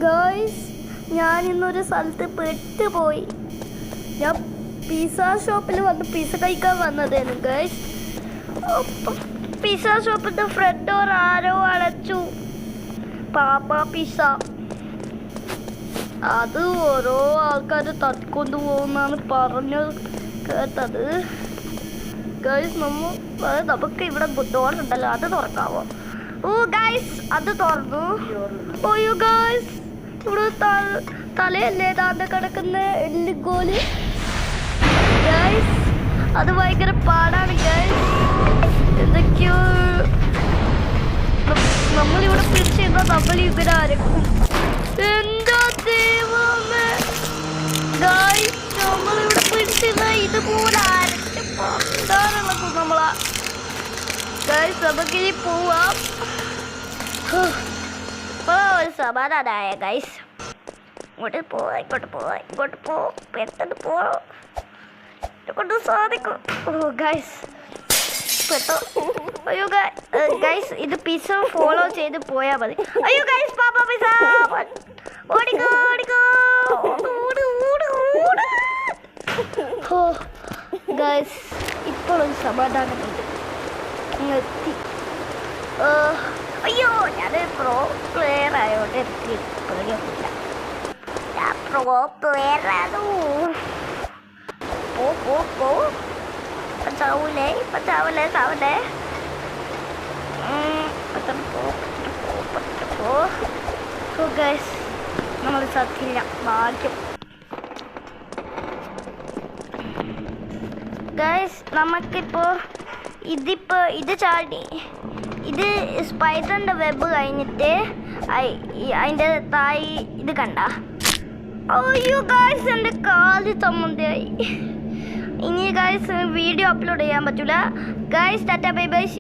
Guys ഞാൻ ഇന്നൊരു സ്ഥലത്ത് പെട്ടുപോയി. ഞാൻ പിസ്സ ഷോപ്പിൽ വന്ന് പിസ്സ കഴിക്കാൻ വന്നതായിരുന്നു ഗൈസ്. പിസ്സ ഷോപ്പിൻ്റെ ഫ്രണ്ട് ഡോർ ആരോ അടച്ചു. പാപ്പ പിസ്സ അത് ഓരോ ആൾക്കാർ തട്ടിക്കൊണ്ടു പോകുന്നാണ് പറഞ്ഞു കേട്ടത് ഗൈസ്. നമുക്ക് ഇവിടെ ഡോർ ഉണ്ടല്ലോ, അത് തുറക്കാവോ? ഓ ഗൈസ് അത് തുറന്നു. ഓയോ ഗൈസ്, ഇവിടെ തലയല്ലേ താണ്ട കിടക്കുന്ന എല്ലുകോല് ഗൈസ്. അത് ഭയങ്കര പാടാണ് ഗൈസ്. എന്തൊക്കെയോ നമ്മളിവിടെ പിടിച്ചിരുന്ന നമ്മളിവിടെ അരക്കും. എന്താ ദൈവമേ ഗൈസ്, നമ്മളിവിടെ പിടിച്ചിരുന്ന ഇതുപോലെ അരച്ച് പണ്ടാറുള്ളൂ നമ്മളാ ഗൈസ്. നമുക്കിനി പോവാം. ഒരു സമാധാനമായ ഗൈസ്. ഇങ്ങോട്ട് പോ പെട്ടെന്ന് പോവാം. കൊണ്ട് സാധിക്കും. ഓ ഗൈസ് അയ്യോ ഗൈസ്, ഇത് പിസ്സ ഫോളോ ചെയ്ത് പോയാൽ മതി. അയ്യോ ഗൈസ്, പാപ്പ പിസ്സ ഓടിക്കോ ഓടിക്കോ. ഓ ഗൈസ്, ഇപ്പോഴൊരു സമാധാനമുണ്ട്. എത്തി. അയ്യോ, ഞാൻ പ്രോ പ്ലെയർ ആയതുകൊണ്ട് എനിക്ക് പേടിയൊന്നുമില്ല. ഞാൻ പ്രോ പ്ലെയർ ആണ്. പോ പറ്റാവൂലേ സാവല്ലേ. ഗൈസ്, നമ്മൾ സത്തില്ല ഭാഗ്യം. ഗൈസ്, നമുക്കിപ്പോൾ ഇത് ചാടി ഇത് സ്പൈഡറിൻ്റെ വെബ് കഴിഞ്ഞിട്ട് അതിൻ്റെ തായി ഇത് കണ്ട. അയ്യോ ഗൈസ്, എൻ്റെ കാല് സംബന്ധിയായി. ഇനി ഗൈസ് വീഡിയോ അപ്ലോഡ് ചെയ്യാൻ പറ്റില്ല ഗൈസ്. Tata bye bye.